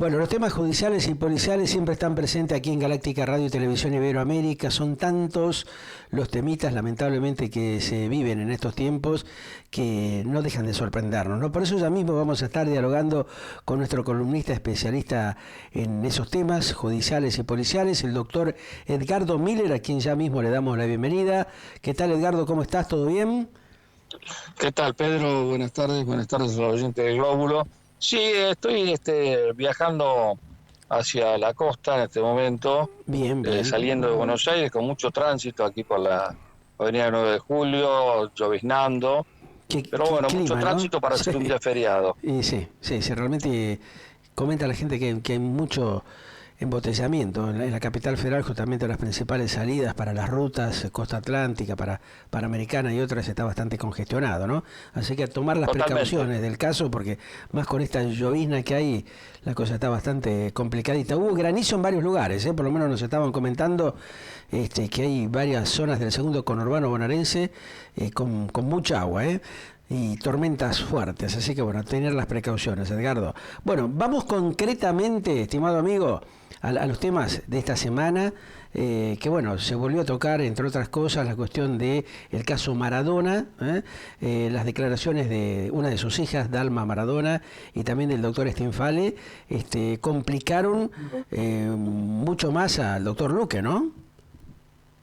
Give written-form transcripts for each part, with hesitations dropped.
Bueno, los temas judiciales y policiales siempre están presentes aquí en Galáctica Radio y Televisión Iberoamérica. Son tantos los temitas, lamentablemente, que se viven en estos tiempos que no dejan de sorprendernos, ¿no? Por eso ya mismo vamos a estar dialogando con nuestro columnista especialista en esos temas judiciales y policiales, el doctor Edgardo Miller, a quien ya mismo le damos la bienvenida. ¿Qué tal, Edgardo? ¿Cómo estás? ¿Todo bien? ¿Qué tal, Pedro? Buenas tardes a los oyentes del Glóbulo. Sí, estoy viajando hacia la costa en este momento, Bien, bien. saliendo de Buenos Aires con mucho tránsito aquí por la avenida 9 de Julio, lloviznando, pero Qué bueno, mucho clima, ¿no? tránsito para hacer un día feriado. Y sí, realmente comenta la gente que hay mucho embotellamiento en la capital federal, justamente las principales salidas para las rutas, costa atlántica, para Panamericana y otras, está bastante congestionado, ¿no? Así que a tomar las Totalmente. precauciones del caso, porque más con esta llovizna que hay, la cosa está bastante complicadita. Hubo granizo en varios lugares, por lo menos nos estaban comentando que hay varias zonas del segundo conurbano bonaerense con mucha agua, y tormentas fuertes, así que bueno, tener las precauciones, Edgardo. Bueno, vamos concretamente, estimado amigo, a los temas de esta semana, que bueno, se volvió a tocar, entre otras cosas, la cuestión de el caso Maradona, las declaraciones de una de sus hijas, Dalma Maradona, y también del doctor Stinfale, complicaron mucho más al doctor Luque, ¿no?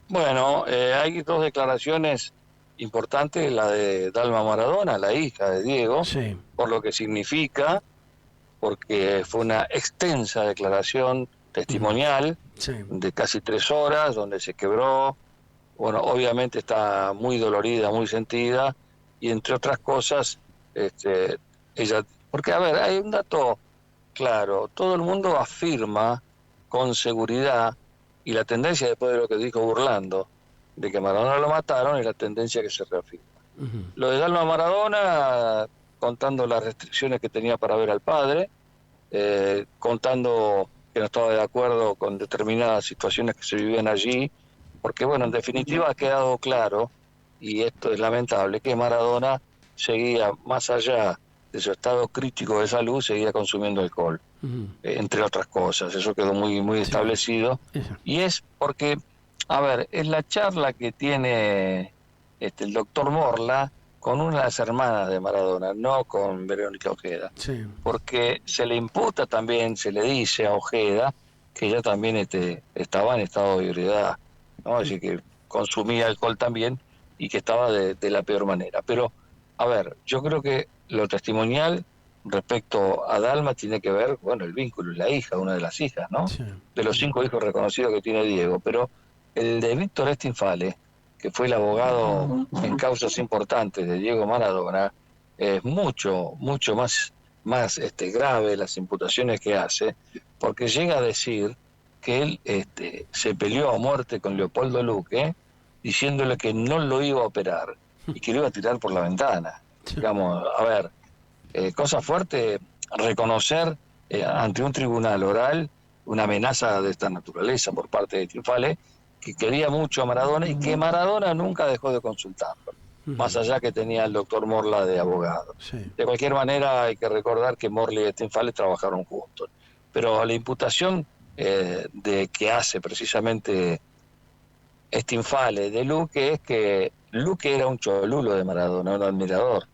Bueno, hay dos declaraciones importantes, la de Dalma Maradona, la hija de Diego, Sí. por lo que significa, porque fue una extensa declaración testimonial Sí. de casi 3 horas, donde se quebró. Bueno, obviamente está muy dolorida, muy sentida, y entre otras cosas, ella, porque a ver, hay un dato claro, todo el mundo afirma con seguridad, y la tendencia después de lo que dijo Burlando, de que Maradona lo mataron, es la tendencia que se reafirma. Lo de Dalma Maradona, contando las restricciones que tenía para ver al padre, contando que no estaba de acuerdo con determinadas situaciones que se vivían allí, porque bueno, en definitiva ha quedado claro, y esto es lamentable, que Maradona seguía, más allá de su estado crítico de salud, seguía consumiendo alcohol, entre otras cosas. Eso quedó muy Sí. establecido, Eso. y es porque, a ver, es la charla que tiene el doctor Morla con una de las hermanas de Maradona, no con Verónica Ojeda, Sí. porque se le imputa también, se le dice a Ojeda que ella también estaba en estado de ebriedad, ¿no? Así que consumía alcohol también, y que estaba de la peor manera. Pero, a ver, yo creo que lo testimonial respecto a Dalma tiene que ver, bueno, el vínculo, la hija, una de las hijas, ¿no? Sí. De los 5 hijos reconocidos que tiene Diego, pero el de Víctor Stinfale, que fue el abogado en causas importantes de Diego Maradona, es mucho más grave las imputaciones que hace, porque llega a decir que él se peleó a muerte con Leopoldo Luque, diciéndole que no lo iba a operar y que lo iba a tirar por la ventana. Digamos, a ver, cosa fuerte, reconocer ante un tribunal oral una amenaza de esta naturaleza por parte de Stinfale, que quería mucho a Maradona y que Maradona nunca dejó de consultarlo, más allá que tenía el doctor Morla de abogado. Sí. De cualquier manera, hay que recordar que Morla y Stinfale trabajaron juntos. Pero la imputación de que hace precisamente Stinfale de Luque es que Luque era un cholulo de Maradona, un admirador,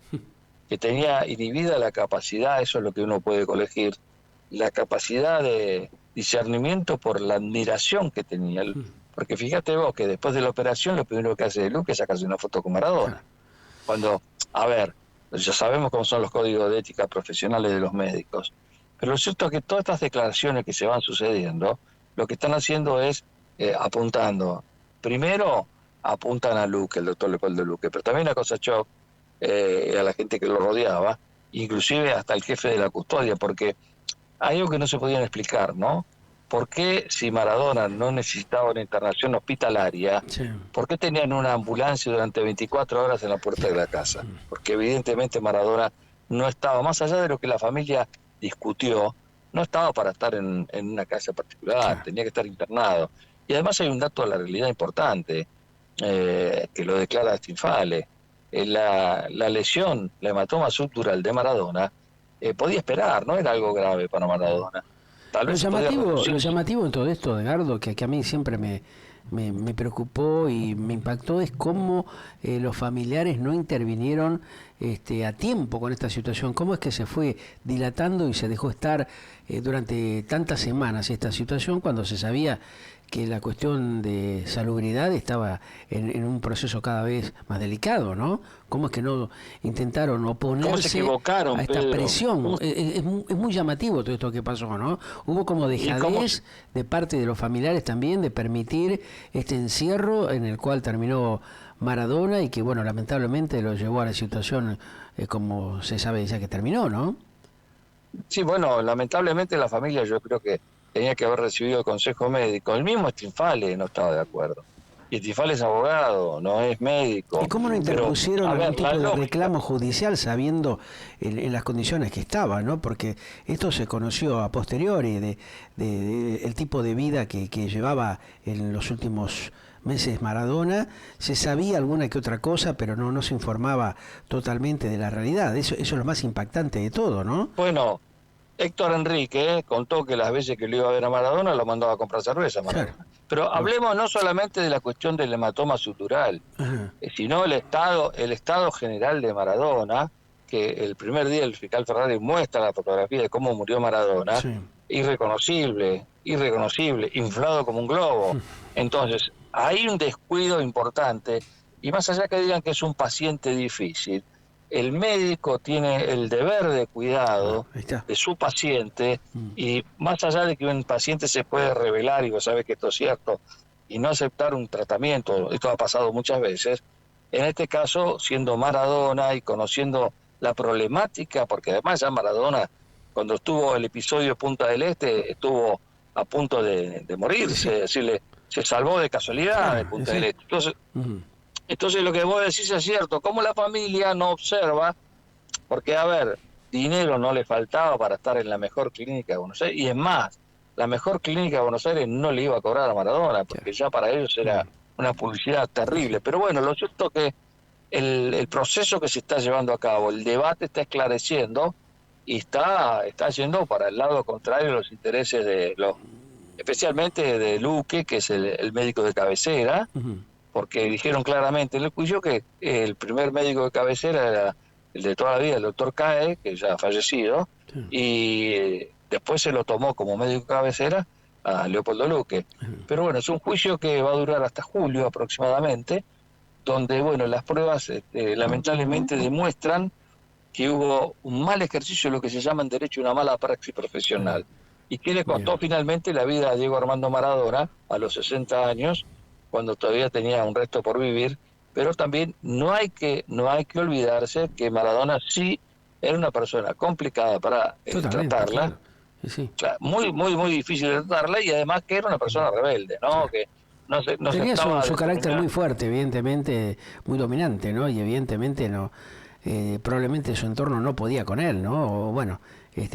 que tenía inhibida la capacidad, eso es lo que uno puede colegir, la capacidad de discernimiento por la admiración que tenía. Porque fíjate vos que después de la operación lo primero que hace Luque es sacarse una foto con Maradona. Cuando, a ver, ya sabemos cómo son los códigos de ética profesionales de los médicos, pero lo cierto es que todas estas declaraciones que se van sucediendo, lo que están haciendo es apuntando. Primero apuntan a Luque, el doctor Leopoldo Luque, pero también a Cosachov, a la gente que lo rodeaba, inclusive hasta el jefe de la custodia, porque hay algo que no se podían explicar, ¿no? ¿Por qué, si Maradona no necesitaba una internación hospitalaria, Sí. por qué tenían una ambulancia durante 24 horas en la puerta de la casa? Porque evidentemente Maradona no estaba, más allá de lo que la familia discutió, no estaba para estar en una casa particular, tenía que estar internado. Y además hay un dato de la realidad importante, que lo declara Stinfale. La lesión, la hematoma subdural de Maradona, podía esperar, no era algo grave para Maradona. Tal Lo vez se podía llamativo, reducir. lo llamativo en todo esto, Edgardo, que a mí siempre me preocupó y me impactó es cómo los familiares no intervinieron a tiempo con esta situación. Cómo es que se fue dilatando y se dejó estar durante tantas semanas esta situación cuando se sabía que la cuestión de salubridad estaba en un proceso cada vez más delicado, ¿no? ¿Cómo es que no intentaron ¿Cómo se oponerse equivocaron, a esta Pedro? presión? Es muy llamativo todo esto que pasó, ¿no? Hubo como ¿Y cómo dejadez de parte de los familiares también de permitir este encierro en el cual terminó Maradona y que, bueno, lamentablemente lo llevó a la situación como se sabe ya que terminó, ¿no? Sí, bueno, lamentablemente la familia yo creo que tenía que haber recibido el consejo médico. El mismo Stinfale no estaba de acuerdo. Y Stinfale es abogado, no es ¿Y médico. cómo no Pero, interpusieron a algún ver, la tipo de lógica. reclamo judicial sabiendo en las condiciones que estaba, ¿no? Porque esto se conoció a posteriori de el tipo de vida que llevaba en los últimos meses Maradona. Se sabía alguna que otra cosa, pero no se informaba totalmente de la realidad. Eso es lo más impactante de todo, ¿no? Bueno, Héctor Enrique contó que las veces que lo iba a ver a Maradona lo mandaba a comprar cerveza a Claro. Maradona. Pero Claro. hablemos no solamente de la cuestión del hematoma sutural, Ajá. sino el estado general de Maradona, que el primer día el fiscal Ferrari muestra la fotografía de cómo murió Maradona, Sí. irreconocible, inflado como un globo. Entonces, hay un descuido importante, y más allá que digan que es un paciente difícil, el médico tiene el deber de Bueno, cuidado ahí está. de su paciente, Mm. y más allá de que un paciente se puede revelar, y vos sabés que esto es cierto, y no aceptar un tratamiento, esto ha pasado muchas veces, en este caso, siendo Maradona y conociendo la problemática, porque además ya Maradona, cuando estuvo el episodio Punta del Este, estuvo a punto de Sí, morirse, sí. es decir, se salvó de casualidad de Claro, Punta del sí. Este. Ujú. Entonces lo que vos decís es cierto, como la familia no observa, porque a ver, dinero no le faltaba para estar en la mejor clínica de Buenos Aires, y es más, la mejor clínica de Buenos Aires no le iba a cobrar a Maradona, Claro. porque ya para ellos era Mm. una publicidad Sí, sí. terrible. Pero bueno, lo cierto es que el proceso que se está llevando a cabo, el debate está esclareciendo y está yendo para el lado contrario de los intereses de los, especialmente de Luque, que es el médico de cabecera, Ujú. porque dijeron claramente en el juicio que el primer médico de cabecera era el de toda la vida, el doctor Cae, que ya ha fallecido, Sí. y después se lo tomó como médico de cabecera a Leopoldo Luque. Ujú. Pero bueno, es un juicio que va a durar hasta julio aproximadamente, donde bueno, las pruebas lamentablemente demuestran que hubo un mal ejercicio de lo que se llama en derecho una mala praxis Ah, profesional, y que le bien. costó finalmente la vida a Diego Armando Maradona a los 60 años, cuando todavía tenía un resto por vivir. Pero también no hay que olvidarse que Maradona sí era una persona complicada para Totalmente, tratarla, claro. Sí, sí. muy, muy, muy difícil de tratarla, y además que era una persona rebelde, Sí. ¿no? Que no Tenía aceptaba su carácter determinadas. muy fuerte, evidentemente, muy dominante, ¿no? Y evidentemente no, probablemente su entorno no podía con él, ¿no? O bueno,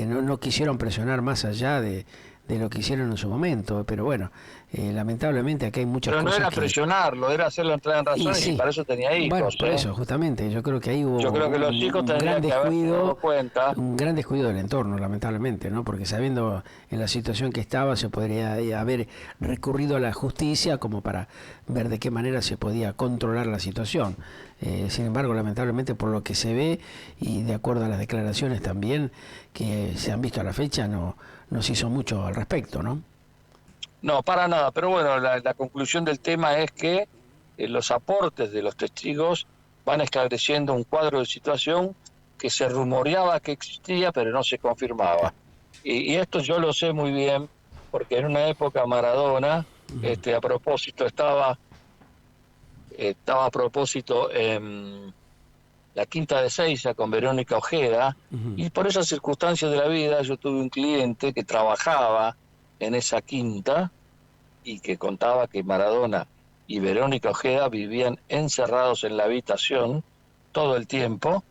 no quisieron presionar más allá de lo que hicieron en su momento, pero bueno, lamentablemente aquí hay muchas Pero no cosas era que... presionarlo, era hacerlo entrar en Y razones, y sí, para eso tenía bueno, hijos, por ¿eh? eso, justamente, yo creo que ahí hubo Yo creo que los hijos un gran tendrían que haberse dado descuido, cuenta. un gran descuido del entorno, lamentablemente, ¿no? Porque sabiendo en la situación que estaba, se podría haber recurrido a la justicia como para ver de qué manera se podía controlar la situación. Sin embargo, lamentablemente, por lo que se ve y de acuerdo a las declaraciones también que se han visto a la fecha, no se hizo mucho al respecto, ¿no? No, para nada. Pero bueno, la conclusión del tema es que los aportes de los testigos van esclareciendo un cuadro de situación que se rumoreaba que existía, pero no se Sí. confirmaba. Y esto yo lo sé muy bien, porque en una época Maradona, Ujú. a propósito, estaba a propósito en la Quinta de Seiza con Verónica Ojeda, Ujú. y por esas circunstancias de la vida yo tuve un cliente que trabajaba en esa quinta, y que contaba que Maradona y Verónica Ojeda vivían encerrados en la habitación todo el tiempo,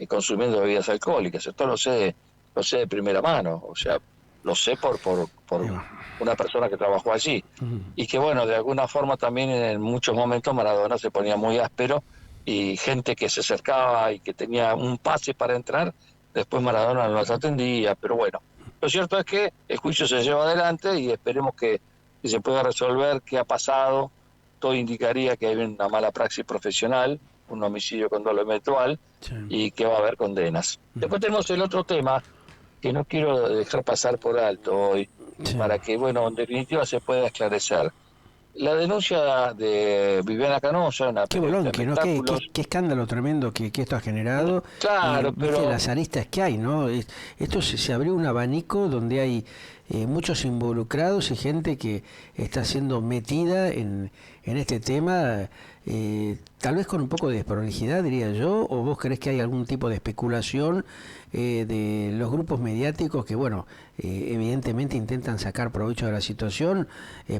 consumiendo bebidas alcohólicas. Esto lo sé de primera mano, o sea, lo sé por Ahí va. una persona que trabajó allí. Ujú. Y que bueno, de alguna forma también en muchos momentos Maradona se ponía muy áspero, y gente que se acercaba y que tenía un pase para entrar, después Maradona no las atendía. Pero bueno, Lo cierto es que el juicio se lleva adelante y esperemos que se pueda resolver qué ha pasado. Todo indicaría que hay una mala praxis profesional, un homicidio con dolo eventual, Sí. y que va a haber condenas. Después tenemos el otro tema que no quiero dejar pasar por alto hoy, Sí. para que, bueno, en definitiva se pueda esclarecer. La denuncia de Viviana Canosa, una Qué periodista de bolonqui, ¿no? espectáculos. Qué escándalo tremendo que esto ha generado. Y Claro, viste pero las aristas que hay, ¿no? Esto se abrió un abanico donde hay muchos involucrados y gente que está siendo metida en este tema, tal vez con un poco de desprolijidad, diría yo, o vos creés que hay algún tipo de especulación de los grupos mediáticos que, bueno, evidentemente intentan sacar provecho de la situación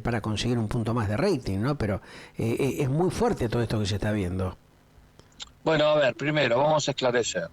para conseguir un punto más de rating, ¿no? Pero es muy fuerte todo esto que se está viendo. bueno, a ver, primero vamos a esclarecer.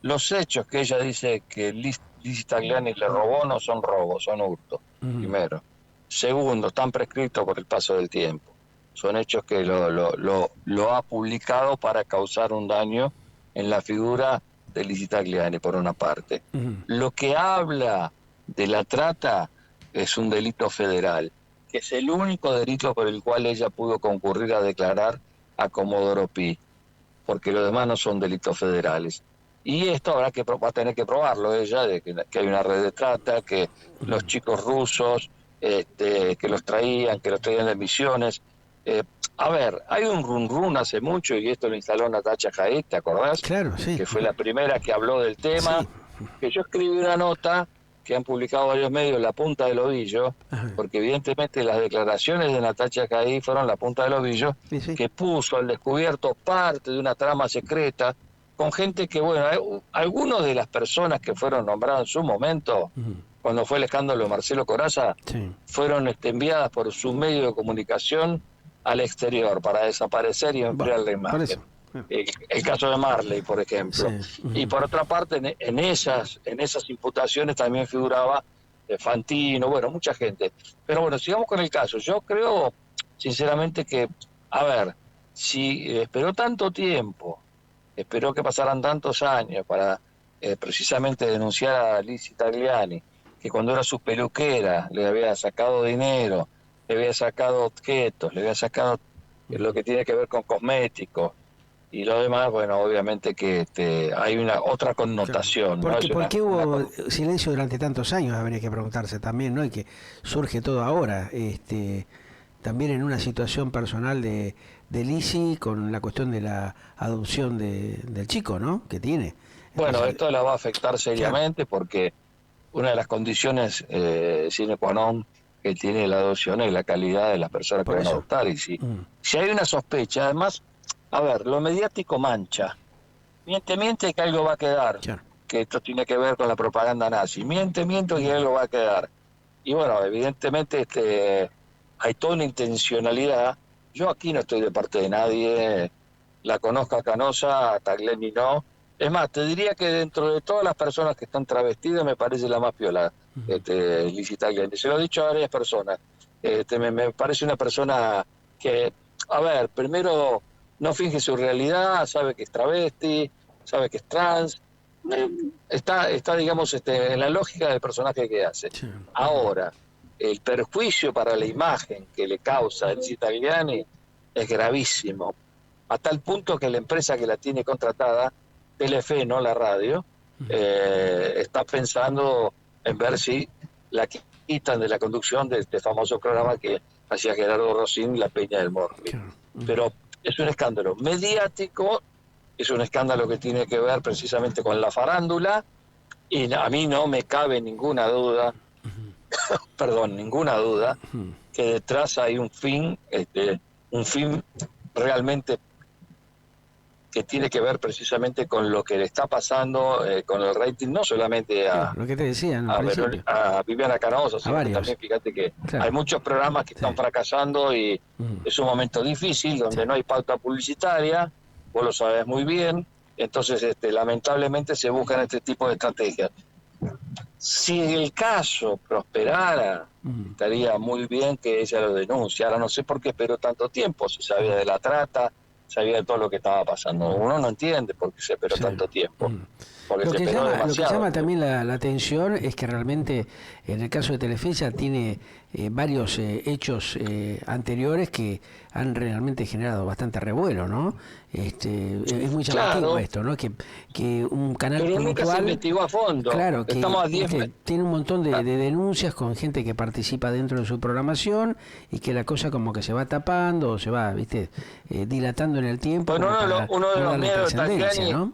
Los hechos que ella dice que Lizzy Tagliani le robó no son robos, son hurtos, Ujú, primero. Segundo, están prescritos por el paso del tiempo. Son hechos que lo ha publicado para causar un daño en la figura de Lizzy Tagliani, por una parte. ujú, Lo que habla de la trata es un delito federal, que es el único delito por el cual ella pudo concurrir a declarar a Comodoro Pi, porque los demás no son delitos federales. Y esto va a tener que probarlo ella, de que hay una red de trata, que los chicos rusos que los traían de misiones. Eh, a ver, hay un run run hace mucho, y esto lo instaló Natacha Jaez, ¿te acordás? claro, sí. Que fue la primera que habló del tema, Sí. que yo escribí una nota que han publicado varios medios, La Punta del Ovillo, Ajá. porque evidentemente las declaraciones de Natacha Jaez fueron la punta del ovillo, Sí, sí. que puso al descubierto parte de una trama secreta con gente que, bueno, algunos de las personas que fueron nombradas en su momento, Ujú, cuando fue el escándalo de Marcelo Corazza, sí. fueron enviadas por su medio de comunicación al exterior para desaparecer y Bueno, enfriar la por imagen. eso. El caso de Marley, por Sí. ejemplo. Y Ujú. por otra parte, en esas imputaciones también figuraba Fantino, bueno, mucha gente. Pero bueno, sigamos con el caso. Yo creo, sinceramente, que, a ver, si esperó tanto tiempo, esperó que pasaran tantos años para precisamente denunciar a Lizzy Tagliani, que cuando era su peluquera le había sacado dinero, le había sacado objetos, le había sacado lo que tiene que ver con cosméticos, y lo demás, bueno, obviamente que hay una otra Claro. connotación, ¿no? ¿Por qué Una hubo silencio durante tantos años? Habría que preguntarse también, ¿no? Y que surge todo ahora. También en una situación personal de Lizzy con la cuestión de la adopción del chico, ¿no? Que tiene. bueno, Entonces, esto la va a afectar claro, seriamente porque una de las condiciones sine qua non que tiene la adopción es la calidad de las personas que por van a eso. adoptar. Y Mm, si hay una sospecha, además, a ver, lo mediático mancha. Miente que algo va a quedar, claro. que esto tiene que ver con la propaganda nazi. Miente que algo va a quedar. Y bueno, evidentemente hay toda una intencionalidad. Yo aquí no estoy de parte de nadie, la conozco a Canosa, a Tagliani no. Es más, te diría que dentro de todas las personas que están travestidas me parece la más piola, Lizzy Tagliani. Se lo he dicho a varias personas. Me parece una persona que, a ver, primero no finge su realidad, sabe que es travesti, sabe que es trans, eh, está digamos, en la lógica del personaje que hace. Sí. Ahora, el perjuicio para la imagen que le causa el Tagliani es gravísimo, a tal punto que la empresa que la tiene contratada, Telefe, no la radio, está pensando en ver si la quitan de la conducción de este famoso programa que hacía Gerardo Rossini, La Peña del Morphy. Claro. Pero es un escándalo mediático, es un escándalo que tiene que ver precisamente con la farándula, y a mí no me cabe ninguna duda, ninguna duda, que detrás hay un fin realmente que tiene que ver precisamente con lo que le está pasando con el rating, no solamente Claro, lo que te decía en el principio. a Viviana Canosa, A sino que varios. también fíjate que hay Claro. muchos programas que Sí. están fracasando y Ujú, es un momento difícil sí. donde no hay pauta publicitaria, vos lo sabés muy bien, entonces lamentablemente se buscan este tipo de estrategias. Si el caso prosperara, Ujú, estaría muy bien que ella lo denuncie. Ahora no sé por qué esperó tanto tiempo, se sabía de la trata, sabía de todo lo que estaba pasando. ujú, Uno no entiende por qué se esperó sí. tanto tiempo. Ujú. porque Lo se que pegó llama, lo que demasiado. llama también la atención es que realmente en el caso de Telefisa tiene varios hechos anteriores que han realmente generado bastante revuelo, ¿no? Es muy llamativo Claro, esto, ¿no? Que un canal pero nunca se puntual, investigó a fondo. claro, que Estamos a 10 viste, tiene un montón de denuncias con gente que participa dentro de su programación y que la cosa como que se va tapando o se va, viste, dilatando en el tiempo Bueno, como para uno de no los darle miedos de trascendencia, Tagliani, ¿no?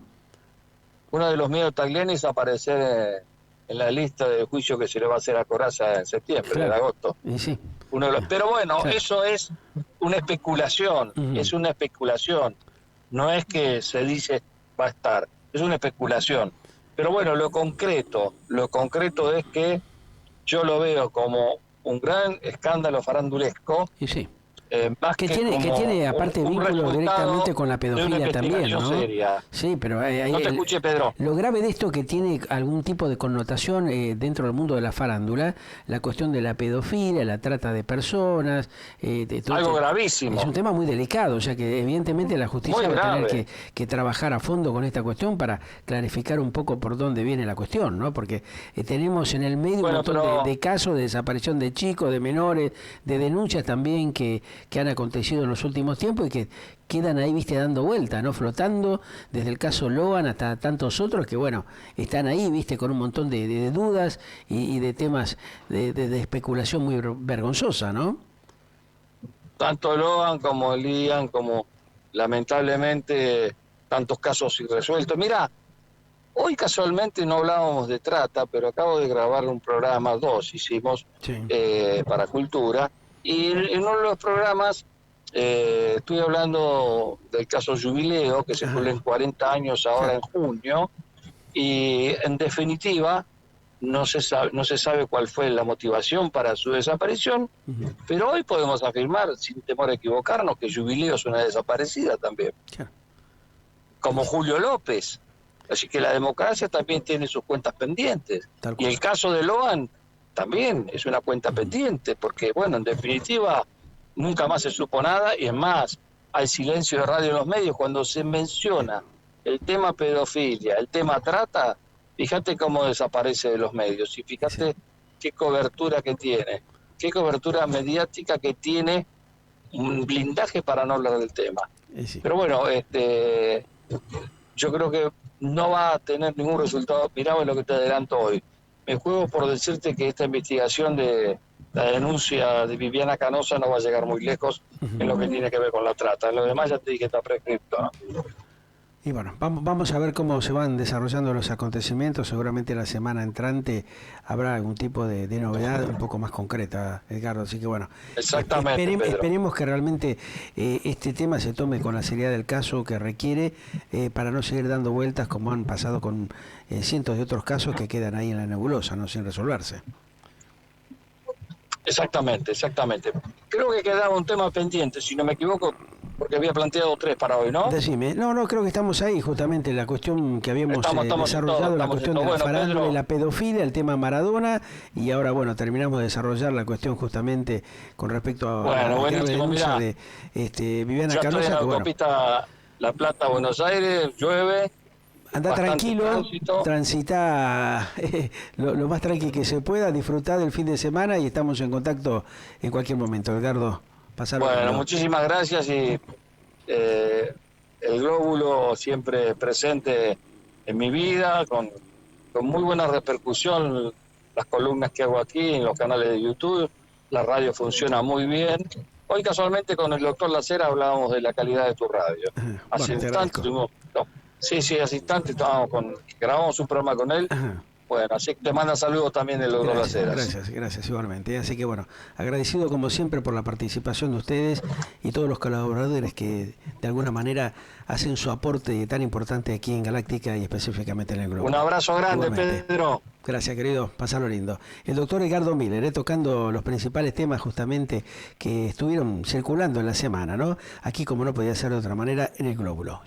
uno de los miedos de Tagliani es aparecer en la lista de juicio que se le va a hacer a Corazza en septiembre, en Claro, agosto. y sí, Pero bueno, claro. eso es una especulación, Ujú. es una especulación. No es que se dice va a estar, es una especulación. Pero bueno, lo concreto es que yo lo veo como un gran escándalo farandulesco, Y sí. más que Que como tiene aparte un vínculos directamente resultado con la de una pedofilia también, investigación ¿no? seria. Sí, pero No te escuché, Pedro. lo grave de esto que tiene algún tipo de connotación dentro del mundo de la farándula, la cuestión de la pedofilia, la trata de personas, de todo Algo es un gravísimo, tema muy delicado, o sea que evidentemente la muy justicia va a tener grave. que trabajar a fondo con esta cuestión para clarificar un poco por dónde viene la cuestión, ¿no? Porque tenemos en el medio un Bueno, montón pero de casos de desaparición de chicos, de menores, de denuncias también que han acontecido en los últimos tiempos y que quedan ahí, viste, dando vuelta, ¿no? Flotando, desde el caso Loan hasta tantos otros que, bueno, están ahí, viste, con un montón de dudas y de temas de especulación muy vergonzosa, ¿no? tanto Logan como Lian, como lamentablemente tantos casos irresueltos. Mira, hoy casualmente no hablábamos de trata, pero acabo de grabar un programa, dos hicimos, Sí. para Cultura, y en uno de los programas estuve hablando del caso Jubileo, que se Ajá, cumplen 40 años ahora claro. en junio, y en definitiva no se sabe cuál fue la motivación para su desaparición, Ujú, pero hoy podemos afirmar, sin temor a equivocarnos, que Jubileo es una desaparecida también, claro. como Julio López. Así que la democracia también tiene sus cuentas pendientes. Tal Y cual. el caso de Loan también es una cuenta Ujú, pendiente, porque, bueno, en definitiva, nunca más se supo nada, y es más, hay silencio de radio en los medios cuando se sí, menciona el tema pedofilia, el tema trata. Fíjate cómo desaparece de los medios y sí, fíjate qué cobertura que tiene, qué cobertura mediática que tiene, un blindaje para no hablar del tema. sí. Pero bueno, yo creo que no va a tener ningún resultado. Mirá lo que te adelanto hoy. Me juego por decirte que esta investigación de la denuncia de Viviana Canosa no va a llegar muy lejos en Ujú. lo que tiene que ver con la trata. En lo demás ya te dije que está prescripto, ¿no? Y bueno, vamos a ver cómo se van desarrollando los acontecimientos. Seguramente la semana entrante habrá algún tipo de novedad un poco más concreta, Edgardo. Así que bueno, Exactamente, Pedro. esperemos que realmente este tema se tome con la seriedad del caso que requiere para no seguir dando vueltas como han pasado con cientos de otros casos que quedan ahí en la nebulosa, no sin resolverse. Exactamente, exactamente. Creo que quedaba un tema pendiente, si no me equivoco, porque había planteado tres para hoy, ¿no? Decime, no, creo que estamos ahí justamente, la cuestión que habíamos Estamos en todo, desarrollado, la estamos en cuestión todo. de la Bueno, farándula y Pedro, la pedofilia, el tema Maradona, y ahora, bueno, terminamos de desarrollar la cuestión justamente con respecto a bueno, la grave buenísimo. denuncia Mirá, de Viviana ya estoy en Canosa, la que bueno, autopista La Plata, Buenos Aires, llueve, anda bastante tranquilo, tránsito. transita lo más tranqui que se pueda, disfrutar del fin de semana y estamos en contacto en cualquier momento, Edgardo, pasarlo Bueno, lindo. muchísimas gracias y eh, el glóbulo siempre presente en mi vida, con muy buena repercusión, las columnas que hago aquí en los canales de YouTube, la radio funciona muy bien. Hoy casualmente con el doctor Lacera hablábamos de la calidad de tu radio. Hace Bueno, te instantes agradezco. tuvimos, no, sí, hace instantes grabamos un programa con él. Ajá. Bueno, así que te manda saludos también el doctor Laceras. Gracias igualmente. Así que bueno, agradecido como siempre por la participación de ustedes y todos los colaboradores que de alguna manera hacen su aporte tan importante aquí en Galáctica y específicamente en el Un grupo. abrazo grande, Igualmente. Pedro. Gracias, querido. Pasarlo lindo. El doctor Edgardo Miller, tocando los principales temas justamente que estuvieron circulando en la semana, ¿no? Aquí, como no podía ser de otra manera, en el Glóbulo.